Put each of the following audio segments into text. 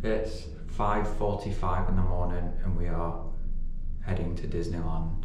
It's 5:45 in the morning and we are heading to Disneyland.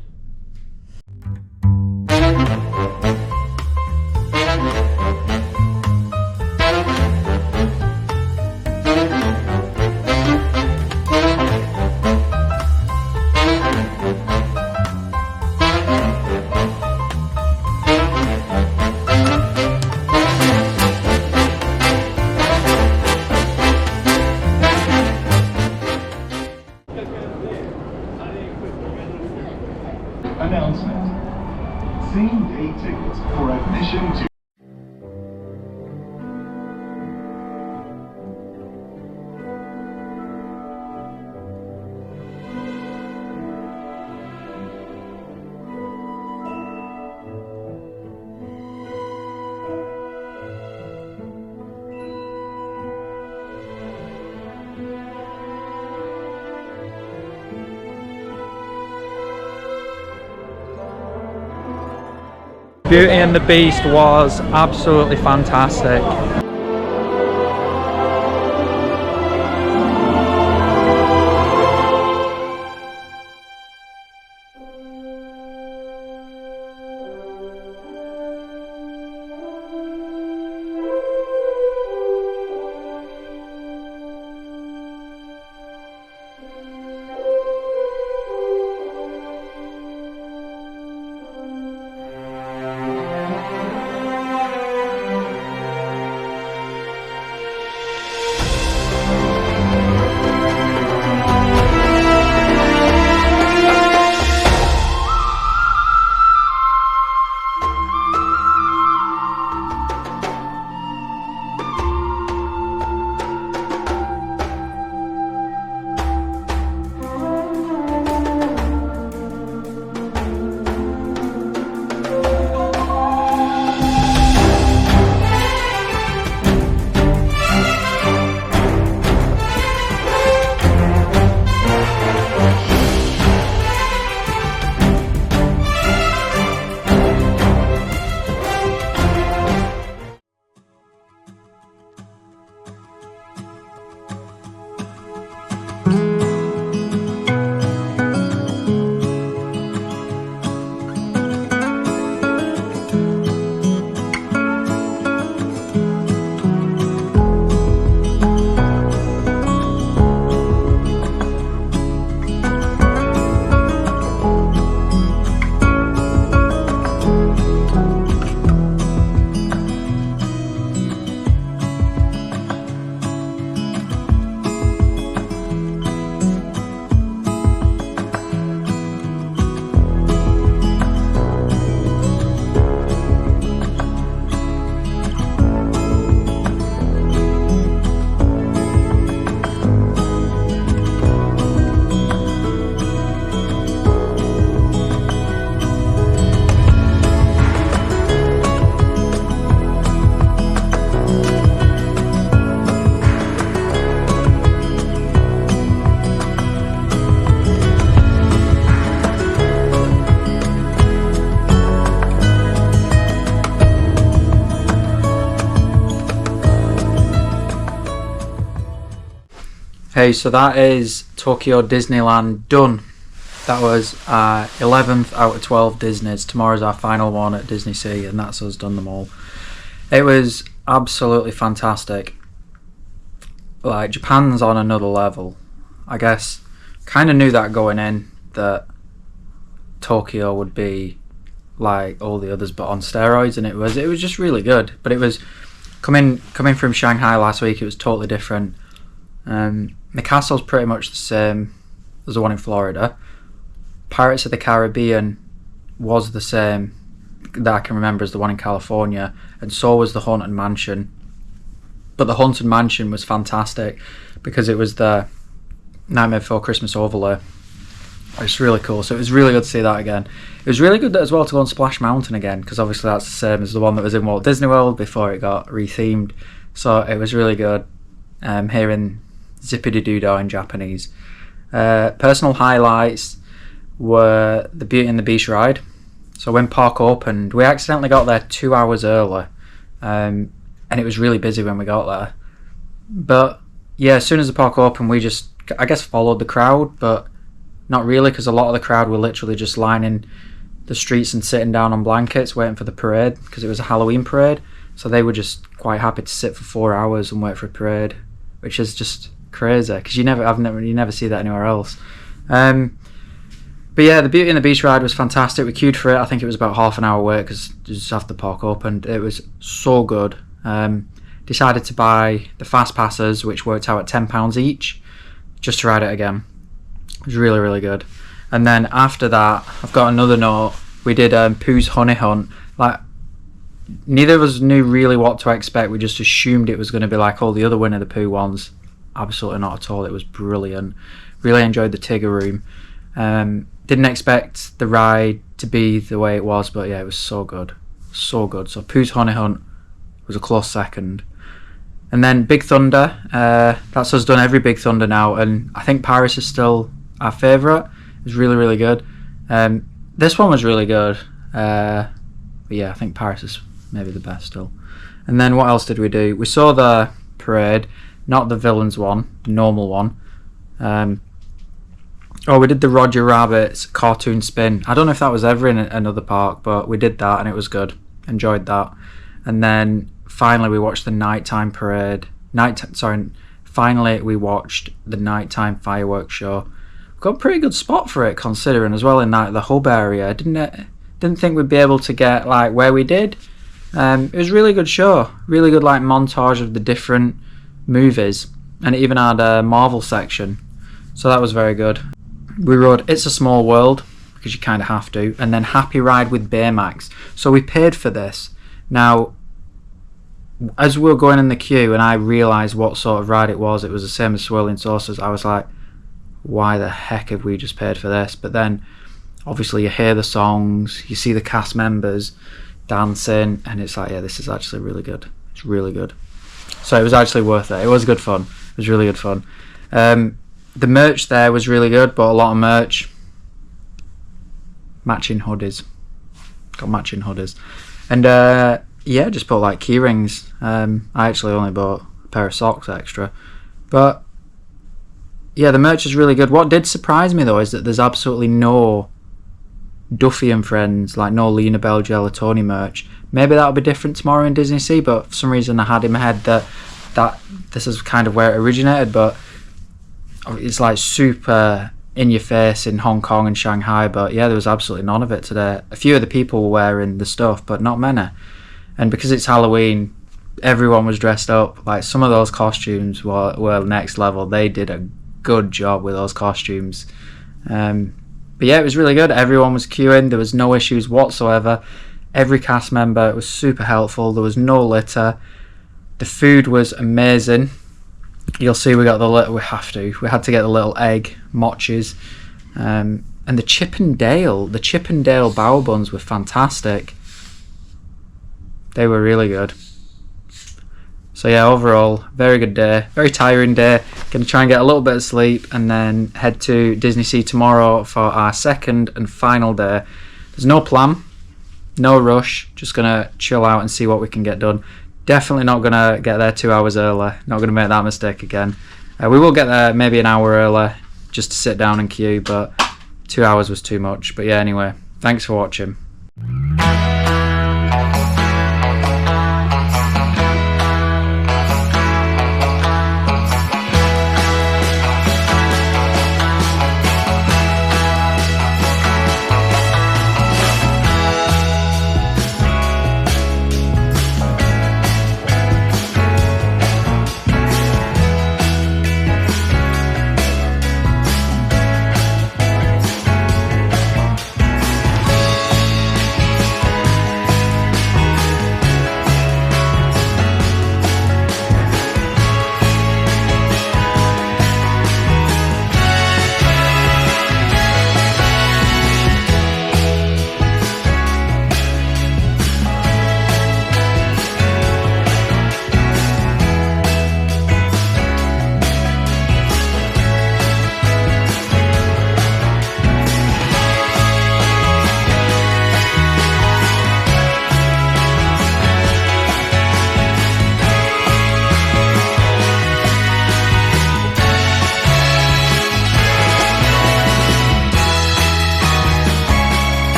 Announcement. Same day tickets for admission to Beauty and the Beast was absolutely fantastic. Hey, so that is Tokyo Disneyland done. That was 11th out of 12 Disneys. Tomorrow's our final one at DisneySea, and that's us done them all. It was absolutely fantastic. Like, Japan's on another level. I guess kind of knew that going in, that Tokyo would be like all the others but on steroids, and it was just really good. But it was coming from Shanghai last week, it was totally different. The castle's pretty much the same as the one in Florida. Pirates of the Caribbean was the same that I can remember as the one in California, and so was the Haunted Mansion. But the Haunted Mansion was fantastic because it was the Nightmare Before Christmas overlay. It's really cool, so it was really good to see that again. It was really good as well to go on Splash Mountain again, because obviously that's the same as the one that was in Walt Disney World before it got rethemed. So it was really good hearing Zippity-Doo-Dah in Japanese. Personal highlights were the Beauty and the Beast ride. So when park opened, we accidentally got there 2 hours early, and it was really busy when we got there. But yeah, as soon as the park opened, we just, I guess, followed the crowd, but not really, because a lot of the crowd were literally just lining the streets and sitting down on blankets waiting for the parade, because it was a Halloween parade. So they were just quite happy to sit for 4 hours and wait for a parade, which is just crazy, because you never see that anywhere else. But yeah, the Beauty and the Beast ride was fantastic. We queued for it. I think it was about half an hour wait because just after the park opened. It was so good. Decided to buy the fast passes, which worked out at £10 each, just to ride it again. It was really, really good. And then after that, I've got another note. We did Pooh's Honey Hunt. Like, neither of us knew really what to expect. We just assumed it was going to be like all the other Winnie the Pooh ones. Absolutely not at all. It was brilliant. Really enjoyed the Tigger Room. Didn't expect the ride to be the way it was, but yeah, it was so good. So good. So Pooh's Honey Hunt was a close second. And then Big Thunder. That's us done every Big Thunder now, and I think Paris is still our favourite. It was really, really good. This one was really good. But yeah, I think Paris is maybe the best still. And then what else did we do? We saw the parade, not the villains one, the normal one. We did the Roger Rabbit's cartoon spin. I don't know if that was ever in another park, but we did that and it was good. Enjoyed that. And then finally we watched the nighttime parade. Finally we watched the nighttime fireworks show. Got a pretty good spot for it, considering as well in the hub area. Didn't think we'd be able to get like where we did. It was a really good show. Really good like montage of the different movies, and it even had a Marvel section. So that was very good. We rode It's a Small World, because you kind of have to, and then Happy Ride with Baymax. So we paid for this. Now, as we were going in the queue and I realised what sort of ride it was the same as Swirling Saucers, I was like, why the heck have we just paid for this? But then, obviously, you hear the songs, you see the cast members dancing, and it's like, yeah, this is actually really good. It's really good. So it was actually worth it. It was good fun. It was really good fun. The merch there was really good. Bought a lot of merch. Matching hoodies. Got matching hoodies. And yeah, just bought like key rings. I actually only bought a pair of socks extra. But yeah, the merch is really good. What did surprise me though is that there's absolutely no Duffy and Friends, like no Lena Bell Gelatoni merch. Maybe that'll be different tomorrow in DisneySea, but for some reason I had in my head that this is kind of where it originated, but it's like super in your face in Hong Kong and Shanghai. But yeah, there was absolutely none of it today. A few of the people were wearing the stuff, but not many. And because it's Halloween, everyone was dressed up. Like some of those costumes were next level. They did a good job with those costumes. But yeah, it was really good. Everyone was queuing. There was no issues whatsoever. Every cast member was super helpful. There was no litter. The food was amazing. You'll see we had to get the little egg mochis. And the Chip and Dale bao buns were fantastic. They were really good. So yeah, overall, very good day. Very tiring day. Going to try and get a little bit of sleep and then head to DisneySea tomorrow for our second and final day. There's no plan, no rush. Just going to chill out and see what we can get done. Definitely not going to get there 2 hours early. Not going to make that mistake again. We will get there maybe an hour early just to sit down and queue, but 2 hours was too much. But yeah, anyway, thanks for watching.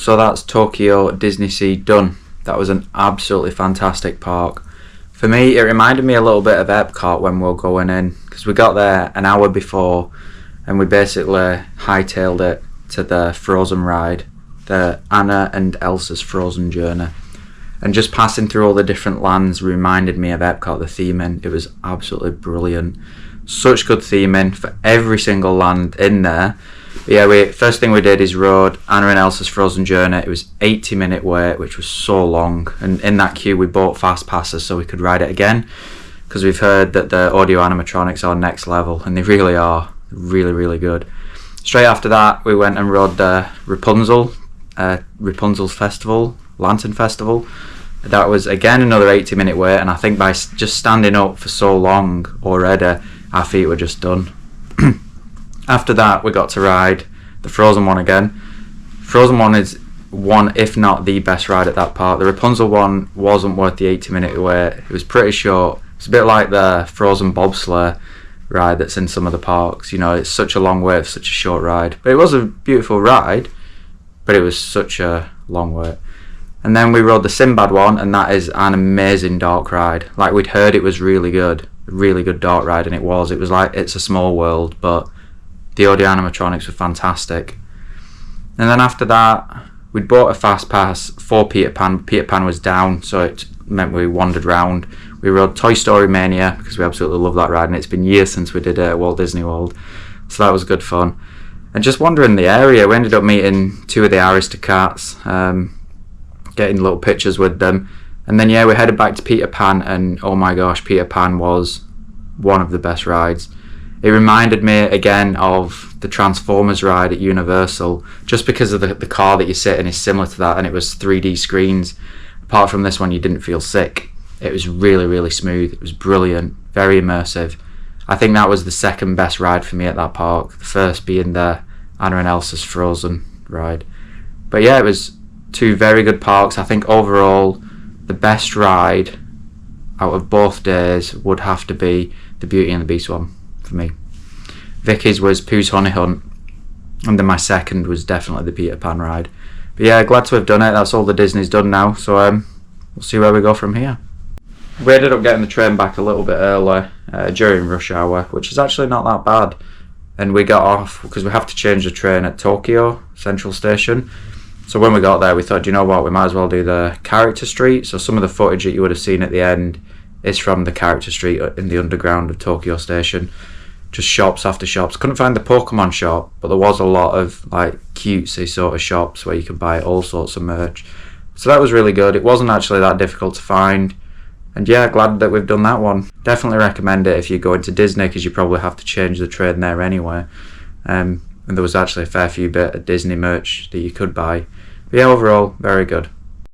So that's Tokyo DisneySea done. That was an absolutely fantastic park. For me, it reminded me a little bit of Epcot when we were going in, because we got there an hour before and we basically hightailed it to the Frozen ride, the Anna and Elsa's Frozen Journey. And just passing through all the different lands reminded me of Epcot, the theming. It was absolutely brilliant. Such good theming for every single land in there. But yeah, first thing we did is rode Anna and Elsa's Frozen Journey. It was 80-minute wait, which was so long. And in that queue, we bought fast passes so we could ride it again, because we've heard that the audio animatronics are next level, and they really are. Really, really good. Straight after that, we went and rode the Rapunzel's Festival, Lantern Festival. That was again another 80-minute wait, and I think by just standing up for so long already, our feet were just done. After that, we got to ride the Frozen one again. Frozen one is one, if not the best ride at that park. The Rapunzel one wasn't worth the 80-minute wait. It was pretty short. It's a bit like the Frozen bobsleigh ride that's in some of the parks. You know, it's such a long wait for such a short ride. But it was a beautiful ride, but it was such a long wait. And then we rode the Sinbad one, and that is an amazing dark ride. Like, we'd heard it was really good dark ride, and it was. It was like It's a Small World, but the audio animatronics were fantastic. And then after that, we'd bought a fast pass for Peter Pan. Peter Pan was down, so it meant we wandered round. We rode Toy Story Mania, because we absolutely love that ride, and it's been years since we did it at Walt Disney World, so that was good fun. And just wandering the area, we ended up meeting two of the Aristocats, getting little pictures with them, and then yeah, we headed back to Peter Pan, and oh my gosh, Peter Pan was one of the best rides. It reminded me again of the Transformers ride at Universal, just because of the car that you sit in is similar to that, and it was 3D screens. Apart from this one, you didn't feel sick. It was really, really smooth. It was brilliant, very immersive. I think that was the second best ride for me at that park, the first being the Anna and Elsa's Frozen ride. But yeah, it was two very good parks. I think overall, the best ride out of both days would have to be the Beauty and the Beast one for me. Vicky's was Pooh's Honey Hunt, and then my second was definitely the Peter Pan ride. But yeah, glad to have done it. That's all the Disney's done now, so we'll see where we go from here. We ended up getting the train back a little bit early during rush hour, which is actually not that bad. And we got off because we have to change the train at Tokyo Central Station. So when we got there, we thought, you know what, we might as well do the character street. So some of the footage that you would have seen at the end is from the character street in the underground of Tokyo Station. Just shops after shops. Couldn't find the Pokemon shop, but there was a lot of like cutesy sort of shops where you could buy all sorts of merch. So that was really good. It wasn't actually that difficult to find. And yeah, glad that we've done that one. Definitely recommend it if you're going to Disney, because you probably have to change the train there anyway. And there was actually a fair few bit of Disney merch that you could buy. But yeah, overall, very good.